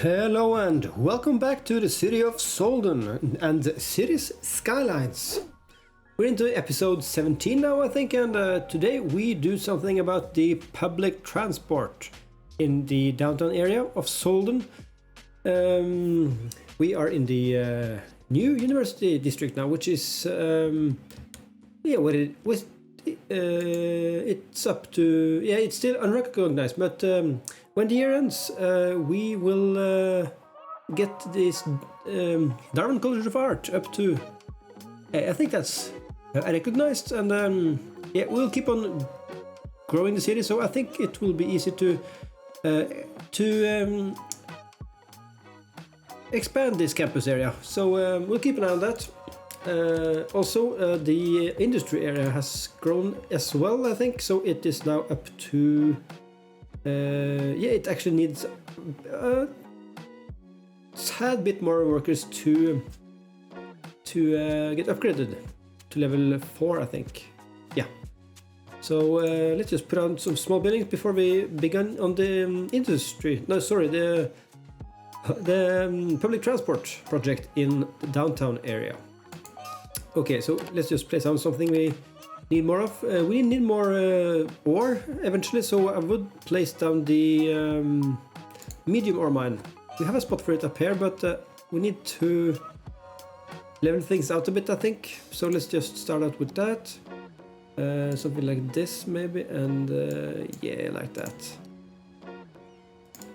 Hello and welcome back to the city of Solden and the city's Skylines. We're into episode 17 now, I think, and today we do something about the public transport in the downtown area of Solden. We are in the new university district now, which is it's up to it's still unrecognized, but when the year ends, we will get this Darwin College of Art up to I think that's recognized, and we'll keep on growing the city. So I think it will be easy to expand this campus area. So we'll keep an eye on that. Also, the industry area has grown as well, I think. So it is now up to it actually needs a tad bit more workers to get upgraded to level 4, I think. Yeah. So let's just put on some small buildings before we begin on the industry. No, sorry, the public transport project in the downtown area. Okay, so let's just place down something we need more of. We need more ore eventually, so I would place down the medium ore mine. We have a spot for it up here, but we need to level things out a bit, I think. So let's just start out with that. Something like this maybe, and like that.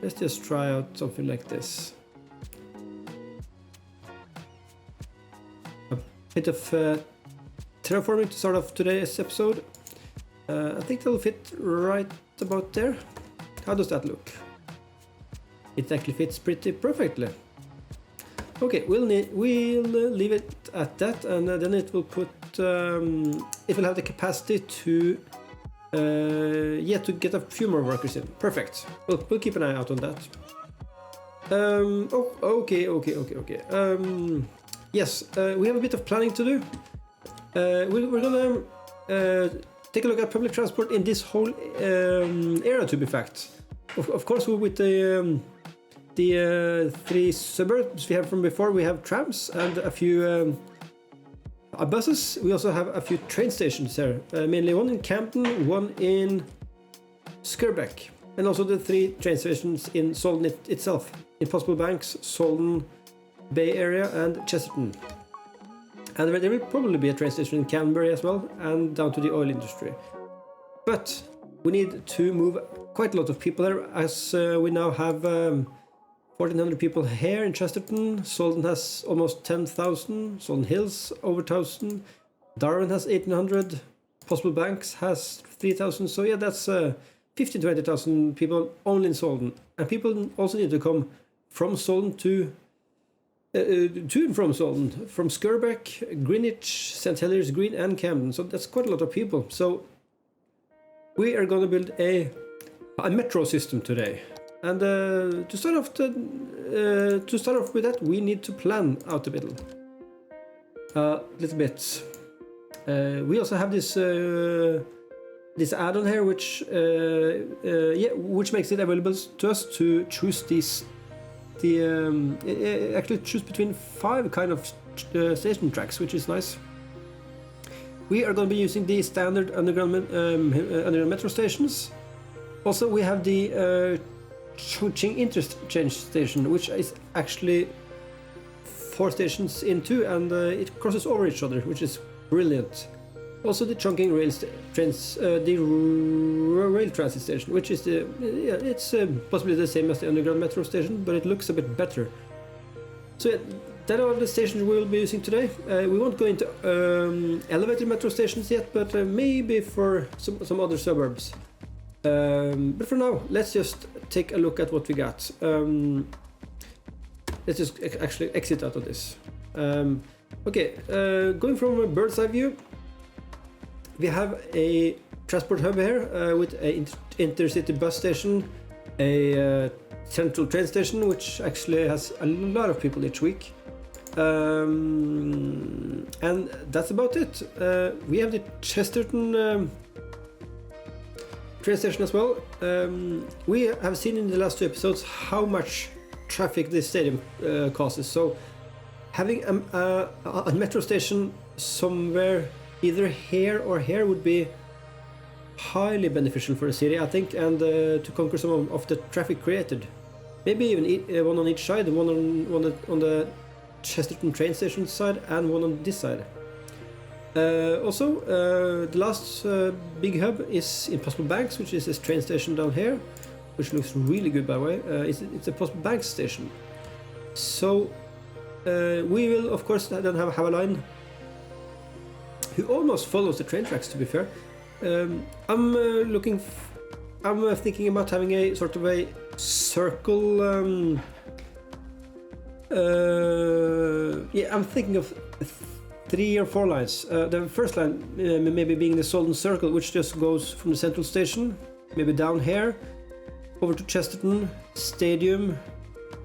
Let's just try out something like this. Bit of terraforming to start off today's episode. I think that'll fit right about there. How does that look? It actually fits pretty perfectly. Okay, we'll leave it at that, and then it will put it will have the capacity to get a few more workers in. Perfect. We'll keep an eye out on that. Okay. Yes, we have a bit of planning to do. We're gonna take a look at public transport in this whole area, to be fact. Of course, with the 3 suburbs we have from before, we have trams and a few buses. We also have a few train stations here, mainly one in Camden, one in Skirbeck, and also the 3 train stations in Solden itself, in Possible Banks, Solden, Bay Area, and Chesterton. And there will probably be a train station in Canberra as well, and down to the oil industry. But we need to move quite a lot of people there, as we now have 1,400 people here in Chesterton. Solden has almost 10,000, Solden Hills over 1,000, Darwin has 1,800, Possible Banks has 3,000. So yeah, that's 15,000-20,000 people only in Solden. And people also need to come from Solden to and from Solden, from Skirbeck, Greenwich, St. Heliers Green, and Camden. So that's quite a lot of people. So we are going to build a metro system today. And to start off with that, we need to plan out a little bit. We also have this add-on here, which makes it available to us to choose these. Actually choose between 5 kind of station tracks, which is nice. We are going to be using the standard underground metro stations. Also, we have the Chongqing interchange station, which is actually 4 stations in 2, and it crosses over each other, which is brilliant. Also, the Chongqing rail transit station, which is it's possibly the same as the underground metro station, but it looks a bit better. So yeah, that are the stations we will be using today. We won't go into elevated metro stations yet, but maybe for some other suburbs. But for now, let's just take a look at what we got. Let's just actually exit out of this. Going from a bird's eye view, we have a transport hub here with an intercity bus station, a central train station, which actually has a lot of people each week. And that's about it. We have the Chesterton train station as well. We have seen in the last 2 episodes how much traffic this stadium causes. So having a metro station somewhere either here or here would be highly beneficial for the city, I think, and to conquer some of the traffic created. Maybe even one on each side, one on the Chesterton train station side and one on this side. Also, the last big hub is in Possible Banks, which is this train station down here, which looks really good, by the way. It's a Possible Banks station. So we will, of course, then have a line who almost follows the train tracks, to be fair. I'm thinking about having a sort of a circle. Yeah, I'm thinking of 3 or 4 lines. The first line maybe being the Solden Circle, which just goes from the central station, maybe down here, over to Chesterton Stadium,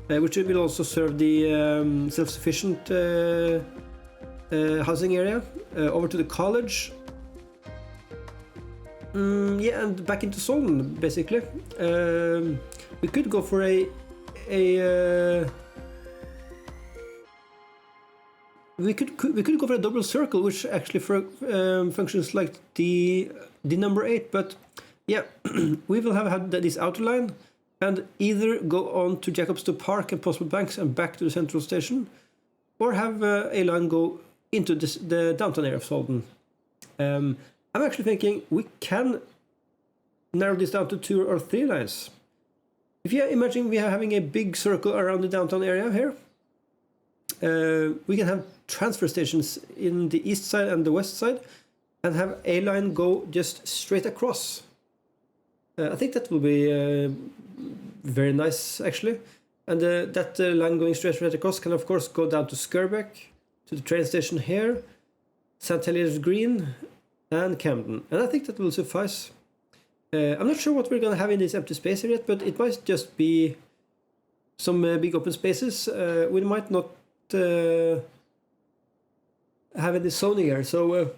which will also serve the self-sufficient housing area, over to the college. Yeah, and back into Solden, basically. We could go for we could go for a double circle, which actually functions like the number 8. But yeah, we will have this outer line and either go on to Jacobstow Park and Possible Banks and back to the central station, or have a line go into the downtown area of Solden. I'm actually thinking we can narrow this down to 2 or 3 lines. If you imagine we are having a big circle around the downtown area here, we can have transfer stations in the east side and the west side, and have a line go just straight across. I think that will be very nice, actually. And that line going straight across can, of course, go down to Skirbeck, to the train station here, St. Heliers Green, and Camden. And I think that will suffice. I'm not sure what we're going to have in this empty space here yet, but it might just be some big open spaces. We might not have any zoning here, so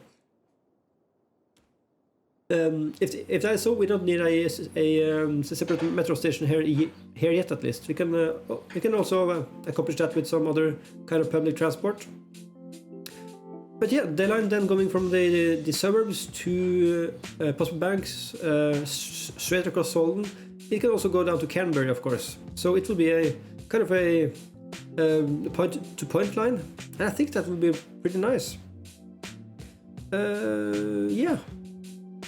if that is so, we don't need a separate metro station here yet. At least we can also accomplish that with some other kind of public transport. But yeah, the line then going from the suburbs to Possible Banks, straight across Solden. It can also go down to Canterbury, of course. So it will be a kind of a point-to-point line, and I think that will be pretty nice. Yeah,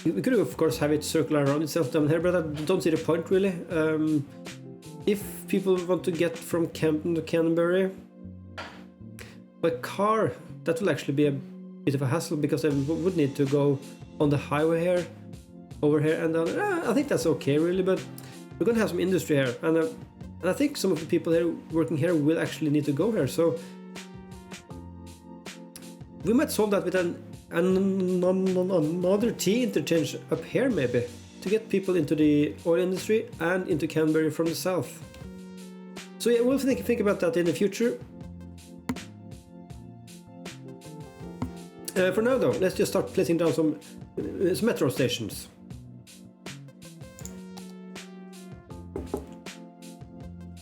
we could of course have it circle around itself down here, but I don't see the point really. If people want to get from Camden to Canterbury by car, that will actually be a bit of a hassle, because they would need to go on the highway here, over here, and down. I think that's okay really, but we're going to have some industry here, and I think some of the people here working here will actually need to go here, so we might solve that with another T interchange up here maybe, to get people into the oil industry and into Canterbury from the south. So yeah, we'll think about that in the future. For now though, let's just start placing down some metro stations.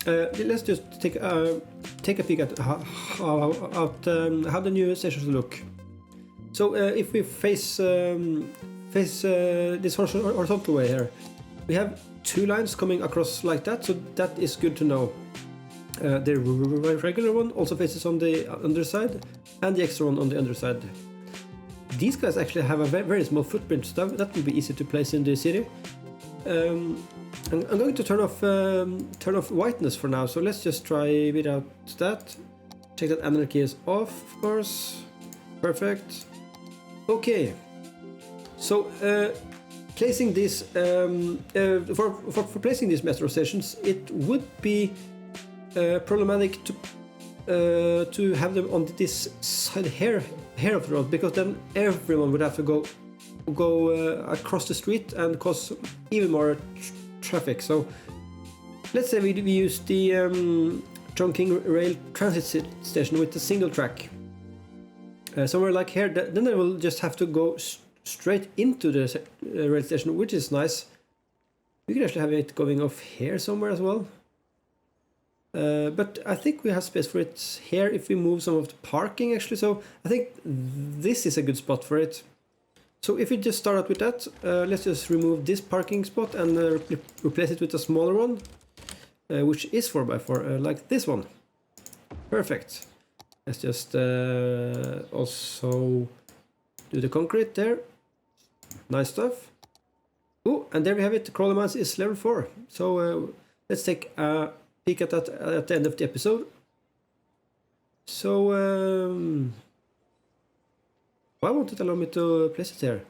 Let's just take a peek at how the new stations look. So if we face this horizontal way here, we have 2 lines coming across like that, so that is good to know. The regular one also faces on the underside, and the extra one on the underside. These guys actually have a very small footprint, so that will be easy to place in the city. I'm going to turn off whiteness for now, so let's just try without that. Check that anarchy is off, of course. Perfect. Okay. So placing this for placing these metro stations, it would be problematic to have them on this side here of the road, because then everyone would have to go across the street and cause even more traffic. So let's say we use the Chongqing Rail Transit Station with a single track. Somewhere like here, then they will just have to go straight into the rail station, which is nice. We could actually have it going off here somewhere as well. But I think we have space for it here if we move some of the parking actually, so I think this is a good spot for it. So if we just start out with that, let's just remove this parking spot and replace it with a smaller one, which is 4x4, like this one. Perfect. Let's just also do the concrete there. Nice stuff. Oh, and there we have it. The crawler mines is level 4. So let's take a peek at that at the end of the episode. So why won't it allow me to place it there?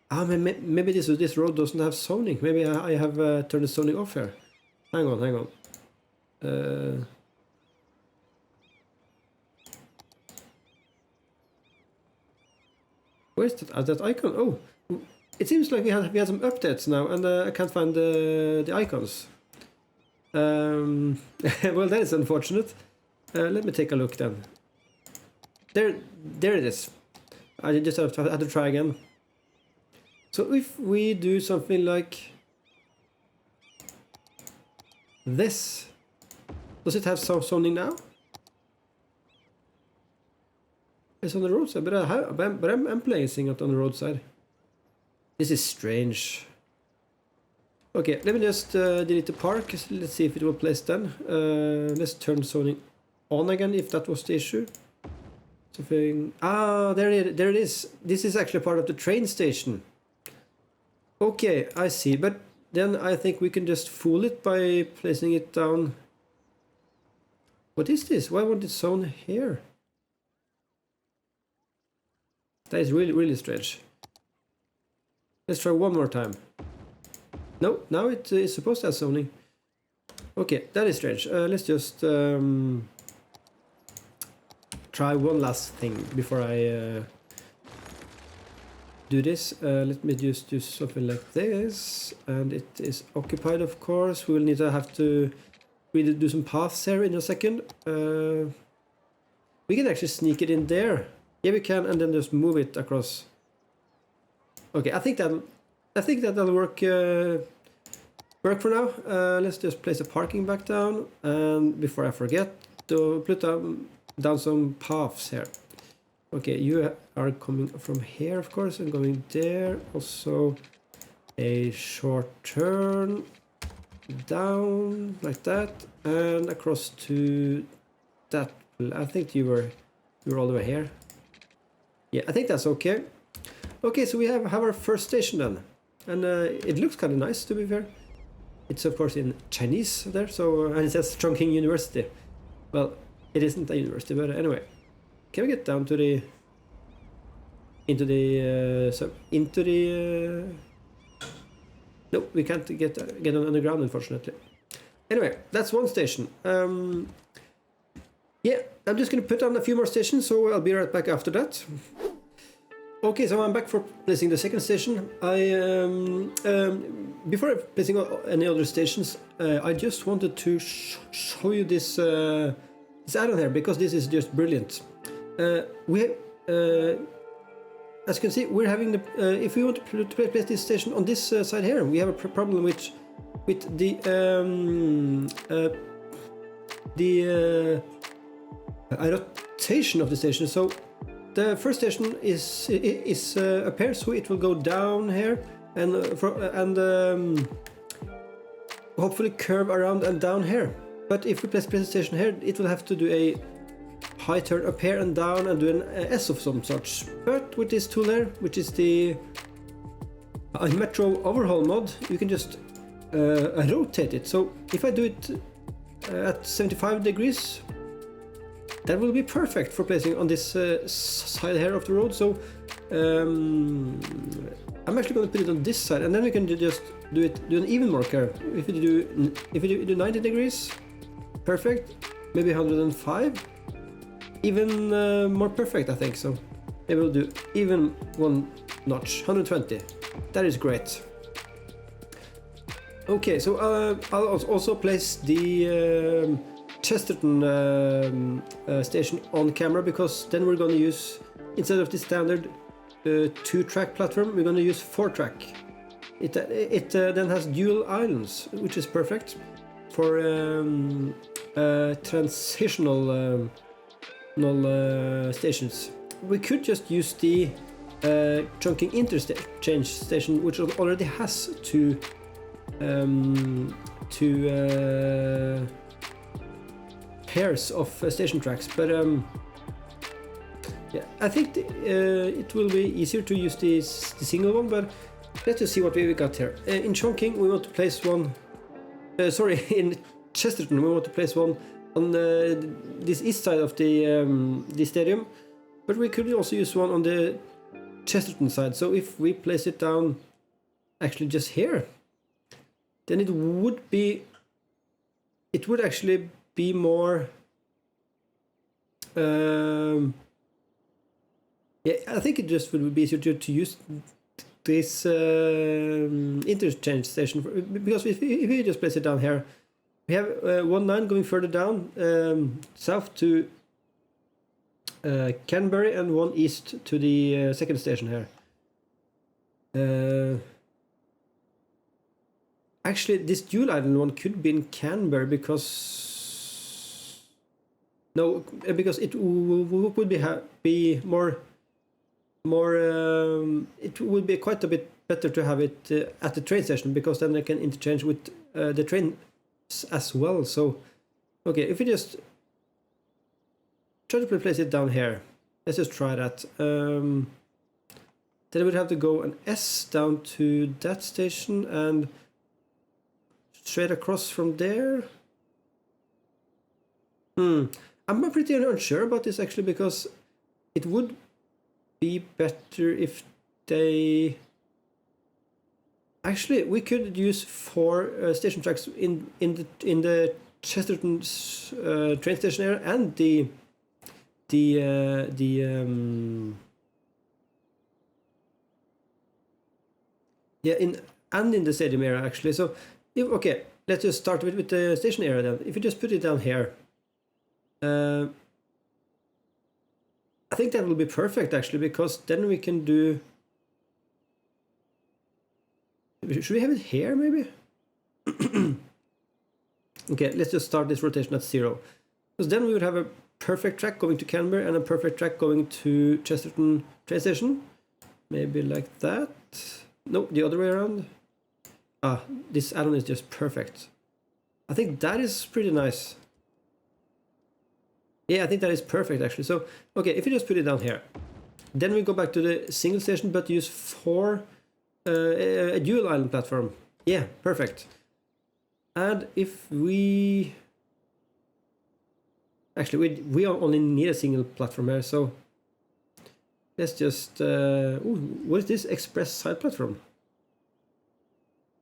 Ah, maybe this road doesn't have zoning. Maybe I have turned the zoning off here. Hang on. Where's that icon? Oh, it seems like we had some updates now, and I can't find the icons. Well, that is unfortunate. Let me take a look then. There it is. I just have to try again. So if we do something like this, does it have some zoning now? It's on the roadside, but I'm placing it on the roadside. This is strange. Okay, let me just delete the park. Let's see if it will place then. Let's turn zoning on again if that was the issue. Something. Ah, there it is. This is actually part of the train station. Okay, I see. But then I think we can just fool it by placing it down. What is this? Why won't it zone here? That is really strange. Let's try one more time. No, now it is supposed to have zoning. Okay, that is strange. Let's just try one last thing before I do this. Let me just do something like this, and it is occupied, of course. We will need to have to really do some paths here in a second. We can actually sneak it in there. Yeah, we can, and then just move it across. Okay, I think that'll work. Work for now. Let's just place the parking back down, and before I forget, to put down some paths here. Okay, you are coming from here, of course, and going there. Also, a short turn down like that, and across to that. I think you were all the way here. Yeah, I think that's okay. Okay, so we have our first station then, and it looks kind of nice, to be fair. It's of course in Chinese there, so and it says Chongqing University. Well, it isn't a university, but anyway, can we get down to the into the no, we can't get on underground, unfortunately. Anyway, that's one station. Yeah, I'm just gonna put on a few more stations, so I'll be right back after that. Okay, so I'm back for placing the second station. Before placing any other stations, I just wanted to show you this this add-on here, because this is just brilliant. As you can see, we're having the if we want to place this station on this side here, we have a problem with the rotation of the station. So the first station is appears, so it will go down here and hopefully curve around and down here. But if we place the station here, it will have to do a high turn up here and down and do an S of some such. But with this tool here, which is the Metro Overhaul mod, you can just rotate it. So if I do it at 75 degrees, that will be perfect for placing on this side here of the road. So I'm actually going to put it on this side, and then we can just do an even more curve. If you do 90 degrees, perfect. Maybe 105, even more perfect, I think. So maybe we'll do even one notch, 120. That is great. Okay, so I'll also place the Chesterton station on camera, because then we're going to use, instead of the standard 2-track platform, we're going to use 4-track. It then has dual islands, which is perfect. transitional stations. We could just use the chunking interchange station, which already has two pairs of station tracks, but yeah, I think it will be easier to use the single one, but let's just see what we got here. In chunking, we want to place one. In Chesterton, we want to place one on this east side of the stadium, but we could also use one on the Chesterton side. So if we place it down, actually just here, then it would actually be more. Yeah, I think it just would be easier to use this interchange station because if we just place it down here, we have one line going further down south to Canberra and one east to the second station here. Actually, this dual island one could be in Canberra because it would be more. It would be quite a bit better to have it at the train station because then they can interchange with the train as well. So, okay, if we just try to place it down here, let's just try that. Then we would have to go an S down to that station and straight across from there. I'm pretty unsure about this actually because it would be better if they actually we could use 4 station tracks in the Chesterton train station area and in the stadium area actually. So okay, let's just start with the station area then. If you just put it down here, I think that will be perfect actually, because then we can do. Should we have it here maybe? Okay, let's just start this rotation at 0. Because then we would have a perfect track going to Canberra and a perfect track going to Chesterton train station. Maybe like that. No, the other way around. This add-on is just perfect. I think that is pretty nice. Yeah, I think that is perfect actually. So, okay, if you just put it down here, then we go back to the single station but use 4 a dual island platform. Yeah, perfect. And if we actually we only need a single platform here, so let's just what is this express side platform?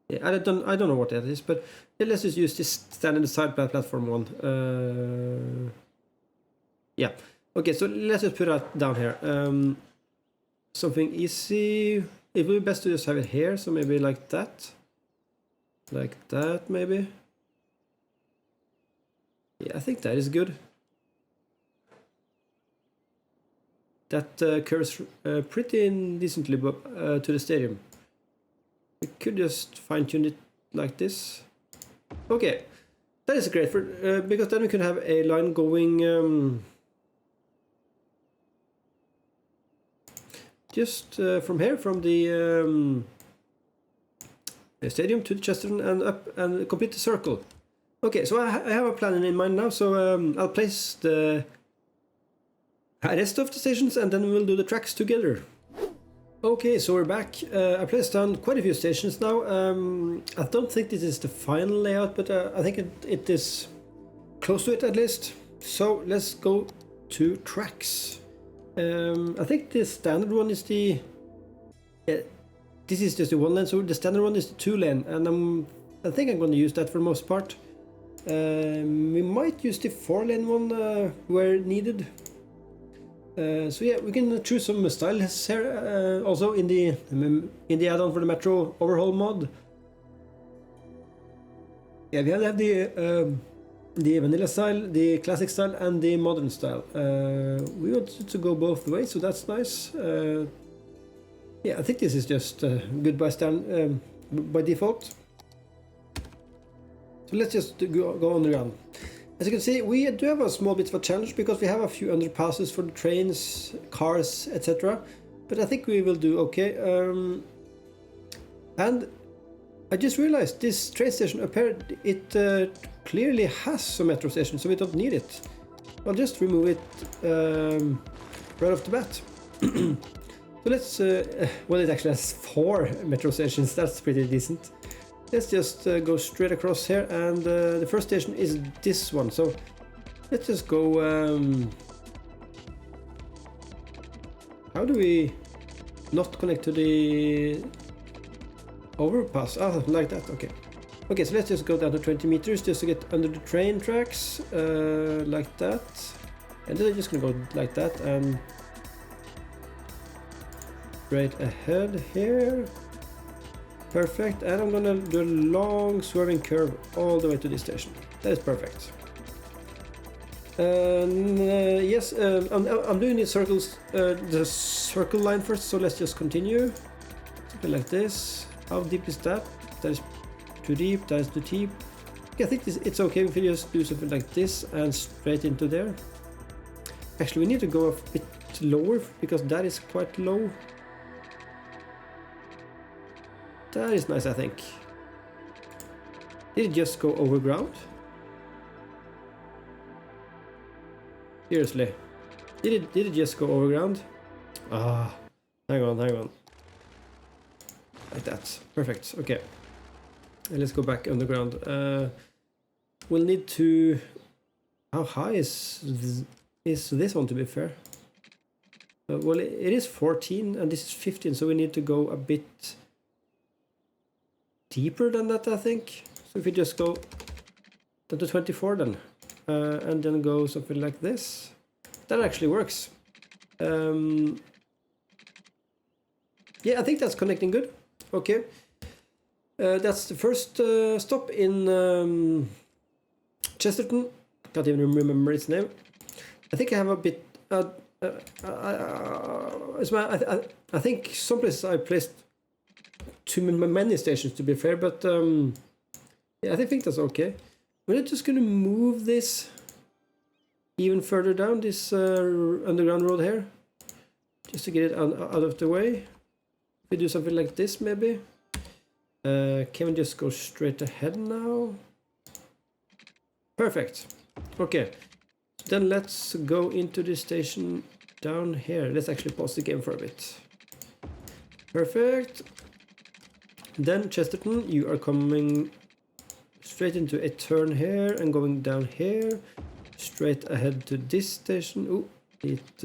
Yeah, I don't know what that is, but let's just use this standard side platform one. Yeah. Okay, so let's just put that down here. Something easy. It would be best to just have it here, so maybe like that. Like that, maybe. Yeah, I think that is good. That curves pretty decently to the stadium. We could just fine-tune it like this. Okay, that is great for because then we can have a line going just from here, from the stadium to Chesterton and up and complete the circle. Okay, so I have a plan in mind now. So I'll place the rest of the stations and then we'll do the tracks together. Okay, so we're back. I placed down quite a few stations now. I don't think this is the final layout, but I think it is close to it at least. So let's go to tracks. I think the standard one is the... this is just the 1 lane, so the standard one is the 2 lane, and I think I'm going to use that for the most part. We might use the 4 lane one where needed. So yeah, we can choose some styles here, also in the add-on for the Metro overhaul mod. Yeah, we have the vanilla style, the classic style, and the modern style. We want to go both ways, so that's nice. Yeah, I think this is just good by default. So let's just go underground. As you can see, we do have a small bit of a challenge because we have a few underpasses for the trains, cars, etc. But I think we will do okay. And I just realized this train station up here, it clearly has a metro station, so we don't need it. I'll just remove it right off the bat. So let's, well, it actually has 4 metro stations, that's pretty decent. Let's just go straight across here, and the first station is this one, so let's just go... how do we not connect to the overpass? Ah, like that, okay. Okay, so let's just go down to 20 meters just to get under the train tracks, like that. And then I'm just gonna go like that and straight ahead here. Perfect, and I'm gonna do a long swerving curve all the way to this station. That is perfect. Yes, I'm doing these circles, the circle line first, so let's just continue. Something like this. How deep is that? That is too deep, that is too deep. Okay, I think it's okay if we just do something like this and straight into there. Actually, we need to go a bit lower because that is quite low. That is nice, I think. Did it just go over ground? Seriously. Did it just go over ground? Ah, hang on. Like that. Perfect. Okay. And let's go back underground. We'll need to... How high is this one, to be fair? Well, it is 14 and this is 15, so we need to go a bit deeper than that, I think. So if we just go down to 24 then, and then go something like this, that actually works. Yeah, I think that's connecting good. Okay, that's the first stop in Chesterton. Can't even remember its name. I think I have a bit. I think some places I placed too many stations, to be fair, but yeah, I think that's okay. We're just gonna move this even further down this underground road here, just to get it out of the way. If we do something like this, maybe. Can we just go straight ahead now? Perfect. Okay. Then let's go into the station down here. Let's actually pause the game for a bit. Perfect. Then Chesterton, you are coming straight into a turn here and going down here. Straight ahead to this station. Oh, it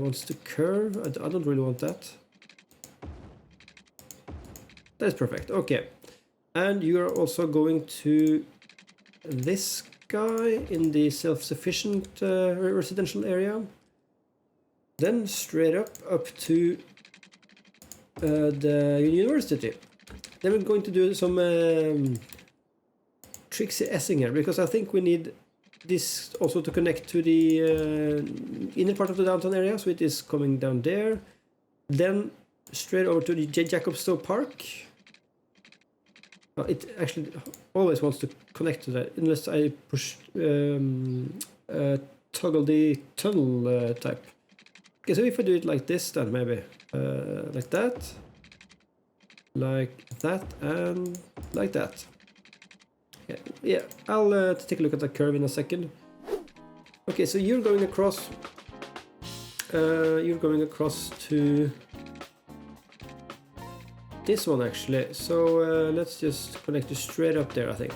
wants to curve. I don't really want that. That's perfect. Okay. And you are also going to this guy in the self-sufficient residential area. Then straight up to the university. Then we're going to do some tricksy S-ing here, because I think we need this also to connect to the inner part of the downtown area, so it is coming down there. Then straight over to the J. Jacobstow Park. It actually always wants to connect to that, unless I push toggle the tunnel type. Okay, so if I do it like this, then maybe like that, and like that. Yeah, I'll take a look at the curve in a second. Okay, so you're going across. You're going across to this one actually. So let's just connect it straight up there, I think.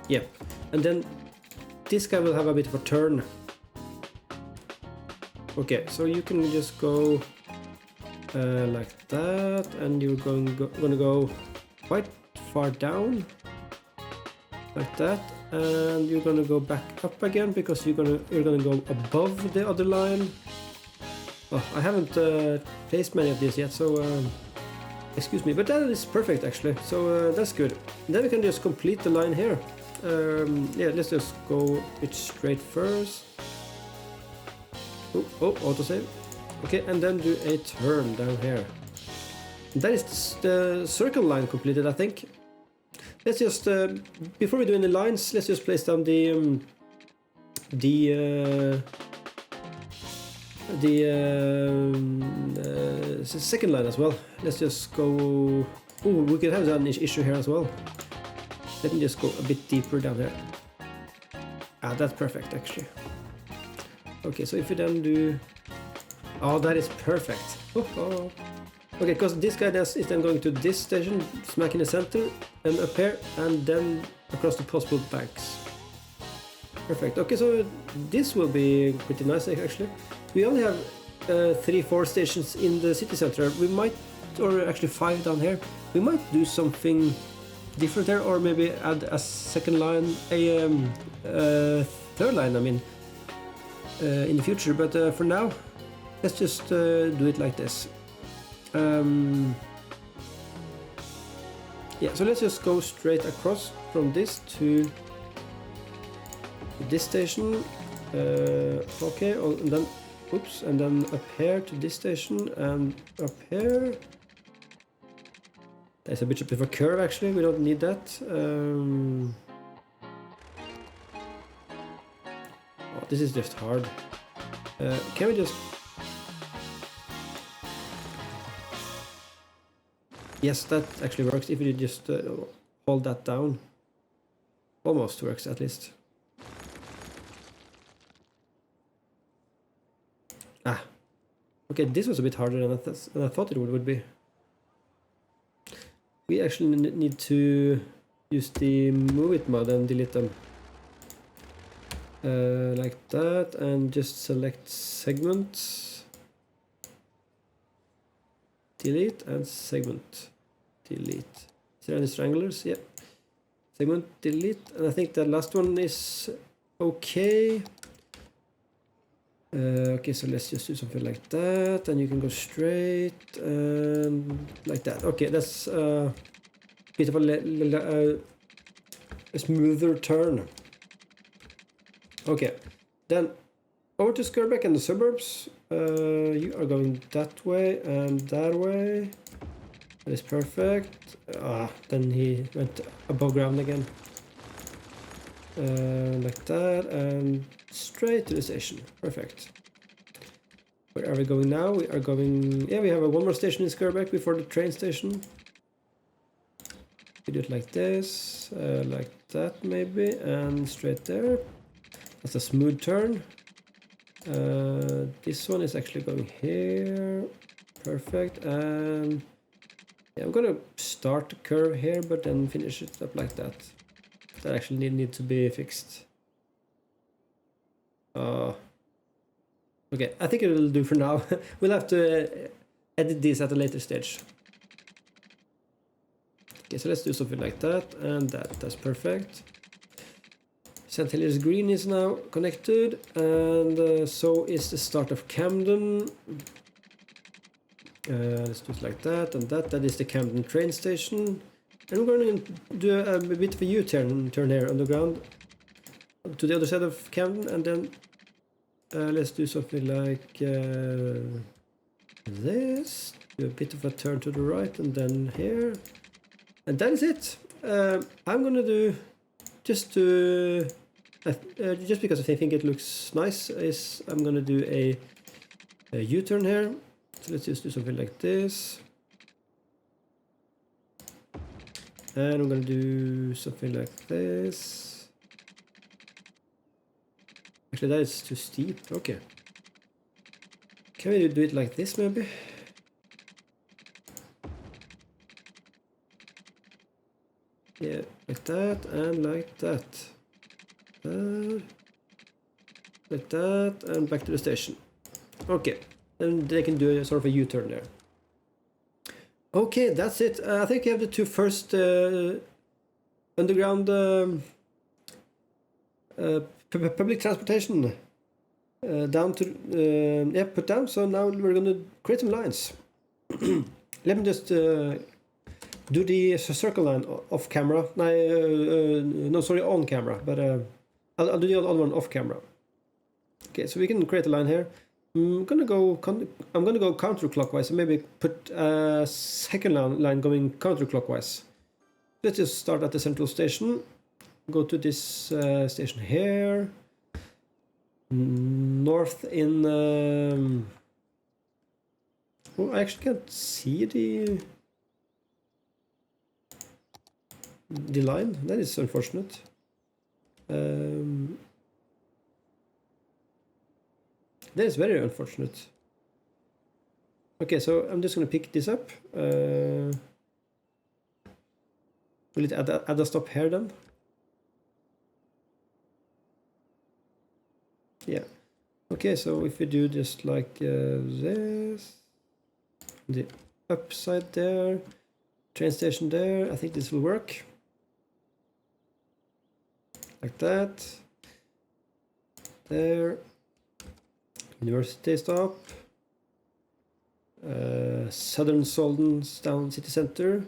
Yep, and then this guy will have a bit of a turn. Okay, so you can just go like that, and you're gonna go quite far down like that, and you're gonna go back up again because you're gonna go above the other line. Oh, I haven't placed many of these yet, so excuse me, but that is perfect actually. So that's good. Then we can just complete the line here. Yeah, let's just go it straight first. Oh, autosave. Okay, and then do a turn down here. That is the circle line completed, I think. let's just before we do any lines, let's just place down the second line as well. Let's just go. Oh, we could have an issue here as well. Let me just go a bit deeper down here. Ah, that's perfect actually. Okay, so if we then do... Oh, that is perfect. Oh. Okay, because this guy is then going to this station, smack in the center, and up here, and then across the possible banks. Perfect. Okay, so this will be pretty nice actually. We only have 3-4 stations in the city center. We might, or actually 5 down here. We might do something different there, or maybe add a second line, a third line, I mean, in the future. But for now, let's just do it like this. Yeah, so let's just go straight across from this to this station. Okay, and then, oops, and then up here to this station, and up here. There's a bit of a curve actually, we don't need that. Oh, this is just hard. Can we just... Yes, that actually works if you just hold that down. Almost works at least. Ah, okay, this was a bit harder than I thought it would be. We actually need to use the move it mod and delete them. Like that, and just select segment, delete, and segment, delete. Is there any stranglers? Yeah. Segment, delete, and I think the last one is okay. Okay, so let's just do something like that, and you can go straight and like that. Okay, that's a bit of a smoother turn. Okay, then over to Skirbeck and the suburbs. You are going that way and that way. That is perfect. Then he went above ground again. Like that, and straight to the station. Perfect. Where are we going now? We are going... Yeah, we have one more station in Skirbeck before the train station. We do it like this, like that maybe, and straight there. That's a smooth turn. This one is actually going here. Perfect. And yeah, I'm gonna start the curve here, but then finish it up like that. That actually need to be fixed. Okay, I think it will do for now. We'll have to edit this at a later stage. Okay, so let's do something like that and that. That's perfect. St. Helier's Green is now connected, and so is the start of Camden. Let's do it like that and that. That is the Camden train station. And we're going to do a bit of a U-turn here on the ground to the other side of Camden, and then let's do something like this. Do a bit of a turn to the right, and then here. And that is it. I'm going to do, just because I think it looks nice, is I'm going to do a U-turn here. So let's just do something like this. And I'm going to do something like this. Actually, that is too steep. Okay. Can we do it like this, maybe? Yeah, like that and like that. Like that and back to the station. Okay, then they can do a sort of a U-turn there. Okay, that's it. I think you have the two first underground public transportation down to yeah, put down. So now we're gonna create some lines. Let me just do the circle line off camera. No, sorry, on camera. But I'll do the other one off camera. Okay, so we can create a line here. I'm gonna go counterclockwise, and maybe put a second line going counterclockwise. Let's just start at the central station. Go to this station here. North in... oh, I actually can't see the line. That is unfortunate. That is very unfortunate. Okay, so I'm just going to pick this up. Will it add a stop here then? Yeah. Okay, so if we do just like this, the upside there, train station there, I think this will work. Like that. There. University stop. Southern Solden down city center.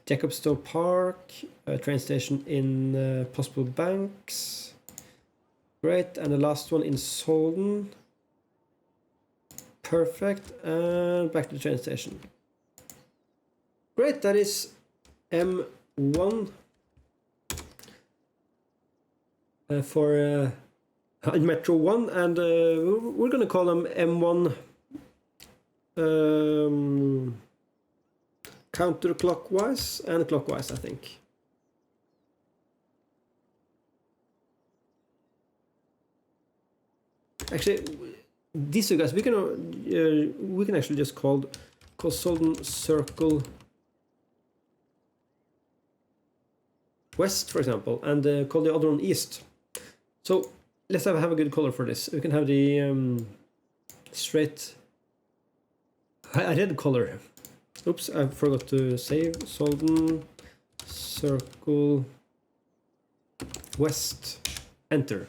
Jacobstow Park. Train station in Possible Banks. Great, and the last one in Solden. Perfect, and back to the train station. Great, that is M1 for Metro 1, and we're gonna call them M1 counterclockwise and clockwise, I think. Actually, these two guys we can actually just call Solden Circle West, for example, and call the other one East. So let's have a good color for this. We can have the straight. I did color. Oops, I forgot to save. Solden Circle West. Enter.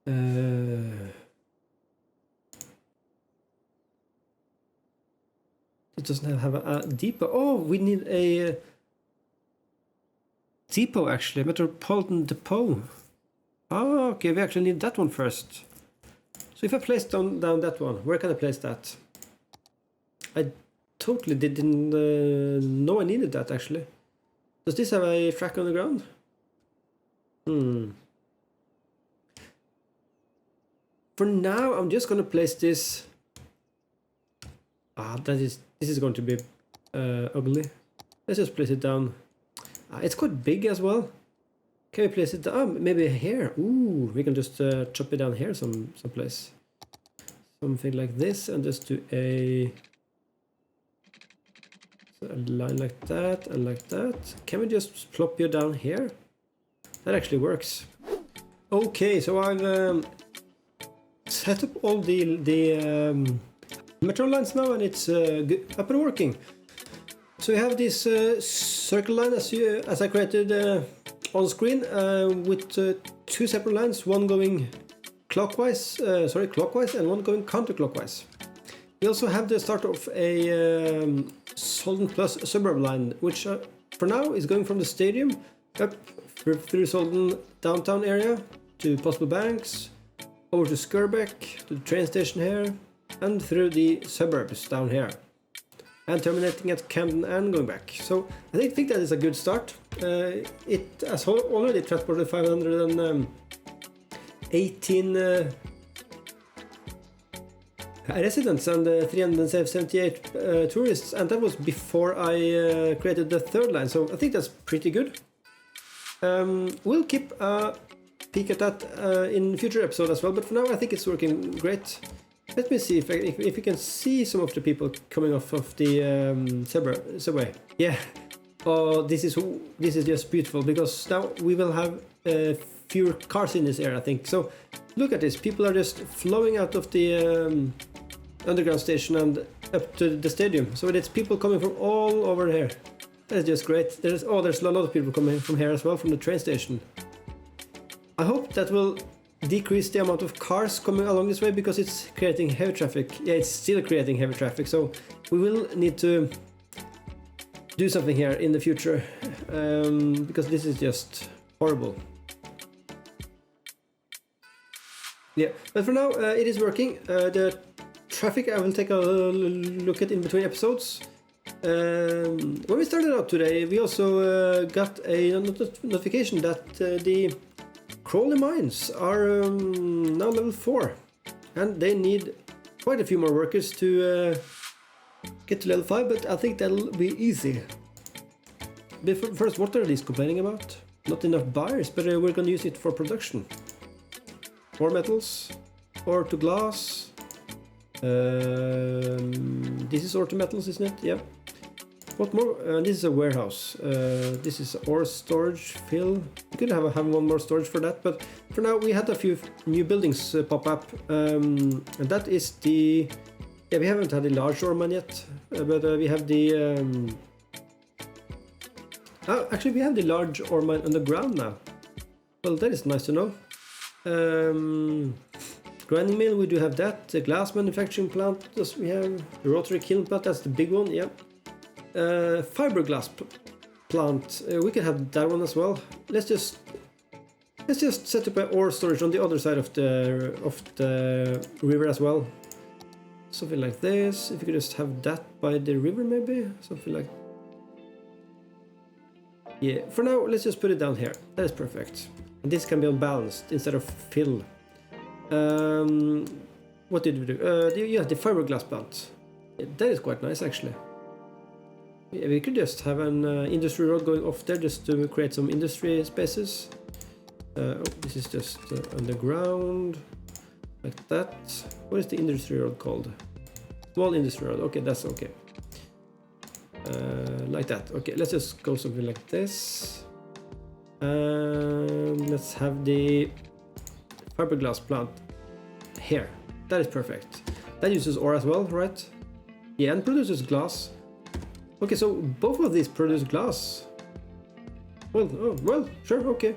It doesn't have a depot. Oh, we need a depot actually. Metropolitan depot. Oh, okay. We actually need that one first. So if I place down that one, where can I place that? I totally didn't know I needed that actually. Does this have a track on the ground? For now, I'm just gonna place this. This is going to be ugly. Let's just place it down. It's quite big as well. Can we place it down? Maybe here. Ooh, we can just chop it down here someplace. Something like this, and just do a line like that and like that. Can we just plop you down here? That actually works. Okay, so I've set up all the metro lines now, and it's up and working. So we have this circle line as I created on screen with two separate lines, one going clockwise and one going counterclockwise. We also have the start of a Solden plus suburb line, which for now is going from the stadium up through Solden downtown area to Possible Banks, over to Skirbeck, to the train station here, and through the suburbs down here, and terminating at Camden and going back. So I think that is a good start. It has already transported 518 residents and 378 tourists, and that was before I created the third line, so I think that's pretty good. We'll keep a peek at that in future episodes as well, but for now I think it's working great. Let me see if we can see some of the people coming off of the subway. Yeah. Oh, this is just beautiful, because now we will have fewer cars in this area, I think. So look at this. People are just flowing out of the underground station and up to the stadium. So it's people coming from all over here. That's just great. There's a lot of people coming from here as well, from the train station. I hope that will decrease the amount of cars coming along this way, because it's creating heavy traffic. Yeah, it's still creating heavy traffic, so we will need to do something here in the future, because this is just horrible. Yeah, but for now it is working. The traffic I will take a look at in between episodes. When we started out today, we also got a notification that the Crawley mines are now level 4, and they need quite a few more workers to get to level 5, but I think that'll be easy. But first, what are these complaining about? Not enough buyers, but we're gonna use it for production. Ore metals, ore to glass. This is ore to metals, isn't it? Yeah. What more? This is a warehouse. This is ore storage fill. We could have one more storage for that, but for now we had a few new buildings pop up. And that is the... Yeah, we haven't had the large ore mine yet, but we have the... Oh, actually we have the large ore mine underground now. Well, that is nice to know. Grinding mill, we do have that. The glass manufacturing plant, does we have the rotary kiln plant, that's the big one, yeah. Fiberglass plant, we can have that one as well. Let's just set up an ore storage on the other side of the river as well. Something like this. If you could just have that by the river, maybe something like. Yeah. For now, let's just put it down here. That is perfect. And this can be unbalanced instead of fill. What did we do? Yeah, the fiberglass plant. Yeah, that is quite nice actually. Yeah, we could just have an industry road going off there just to create some industry spaces. Oh, this is just underground, like that. What is the industry road called? Small industry road. Okay, that's okay. Like that. Okay, let's just go something like this. Let's have the fiberglass plant here. That is perfect. That uses ore as well, right? Yeah, and produces glass. Okay, so both of these produce glass. Well, oh, well, sure, okay.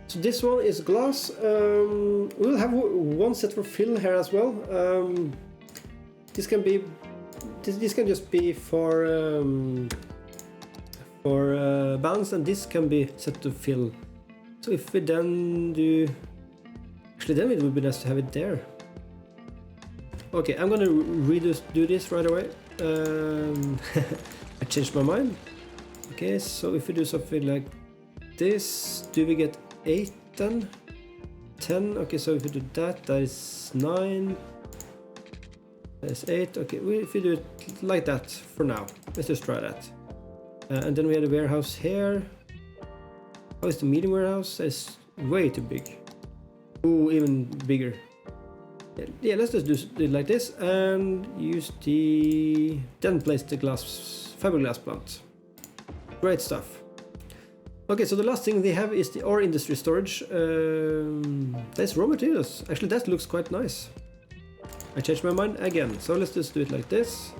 So this one is glass. We'll have one set for fill here as well. This can be, this can just be for balance, and this can be set to fill. So if we then do, actually, then it would be nice to have it there. Okay, I'm gonna do this right away. I changed my mind. Okay, so if we do something like this, do we get 8 then? 10. Okay, so if we do that, that is 9. That is 8. Okay, if we do it like that for now, let's just try that. And then we have the warehouse here. Oh, it's the medium warehouse. That's way too big. Ooh, even bigger. Yeah, let's just do it like this and use the... Then place the fiberglass plant. Great stuff. Okay, so the last thing they have is the ore industry storage. That's raw materials. Actually, that looks quite nice. I changed my mind again. So let's just do it like this.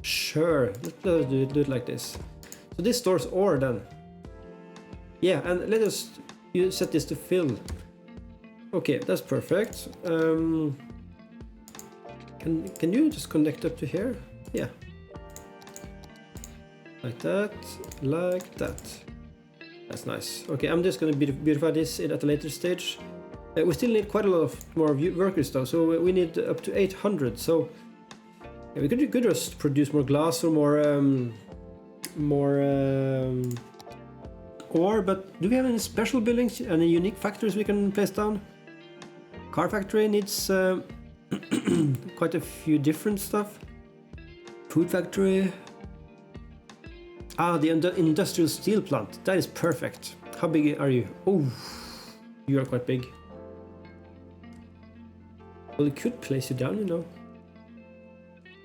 Sure, let's do it like this. So this stores ore then. Yeah, and let us set this to fill. Okay, that's perfect. Can you just connect up to here? Yeah. Like that, like that. That's nice. Okay, I'm just gonna beautify this at a later stage. We still need quite a lot of more workers though, so we need up to 800. So yeah, we could just produce more glass or more ore. But do we have any special buildings, any unique factories we can place down? Car factory needs quite a few different stuff. Food factory. Ah, the industrial steel plant. That is perfect. How big are you? Oh, you are quite big. Well, it could place you down, you know.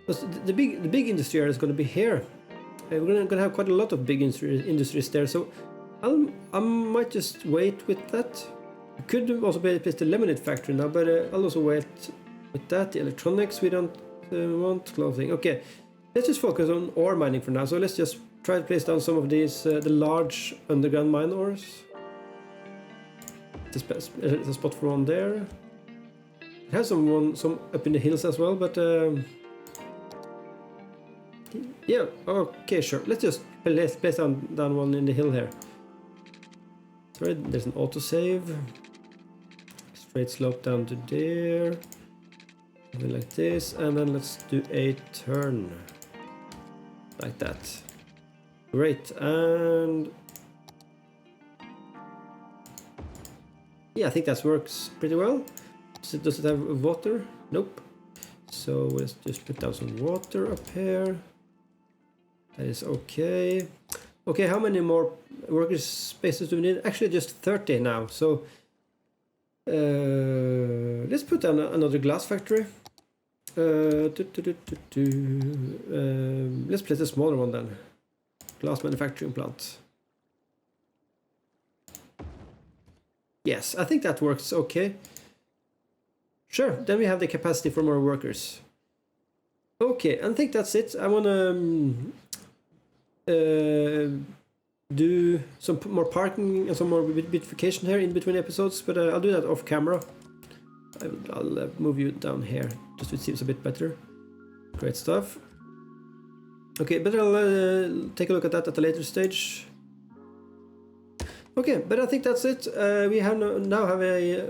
The big industry area is going to be here. We're going to have quite a lot of big industries there. So I might just wait with that. I could also place the lemonade factory now, but I'll also wait with that. The electronics we don't want. Clothing. Okay, let's just focus on ore mining for now. So let's just try to place down some of these, the large underground mine ores. There's a spot for one there. It has some up in the hills as well, but yeah, okay, sure. Let's just place down one in the hill here. Sorry, there's an autosave. Straight slope down to there. Something like this, and then let's do a turn. Like that. Great, and... yeah, I think that works pretty well. Does it have water? Nope. So let's just put down some water up here. That is okay. Okay, how many more worker spaces do we need? Actually, just 30 now. So let's put down another glass factory. Let's place a smaller one then. Glass manufacturing plant. Yes, I think that works okay. Sure, then we have the capacity for more workers. Okay, I think that's it. I want to do some more parking and some more beautification here in between episodes, but I'll do that off camera. I'll move you down here, just so it seems a bit better. Great stuff. Okay, but I'll take a look at that at a later stage. Okay, but I think that's it. We have now have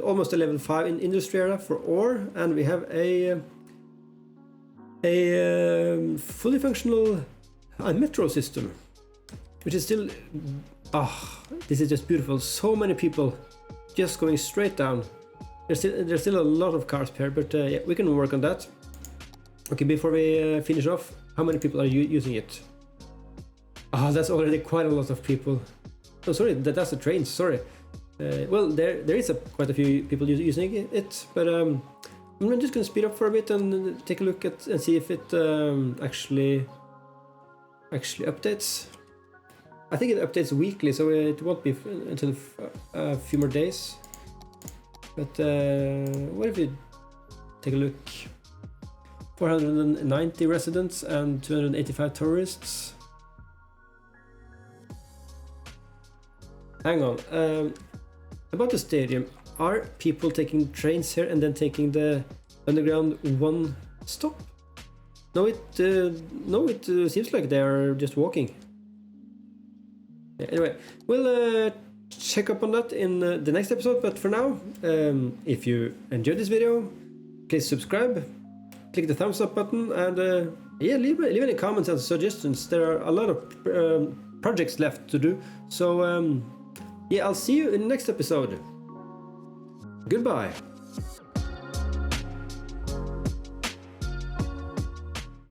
almost a level 5 in industry area for ore, and we have a fully functional metro system, which is still... this is just beautiful. So many people just going straight down. There's still a lot of cars here, but yeah, we can work on that. Okay, before we finish off, how many people are using it? That's already quite a lot of people. Oh, sorry, that's the trains, sorry. Well, there is quite a few people using it, but I'm just gonna speed up for a bit and take a look at and see if it actually updates. I think it updates weekly, so it won't be until a few more days. But what if you take a look? 490 residents and 285 tourists. Hang on. About the stadium, are people taking trains here and then taking the underground one stop? No, it seems like they are just walking. Yeah, anyway, we'll check up on that in the next episode. But for now, if you enjoyed this video, please subscribe, click the thumbs up button, and yeah, leave any comments and suggestions. There are a lot of projects left to do. So yeah, I'll see you in the next episode. Goodbye.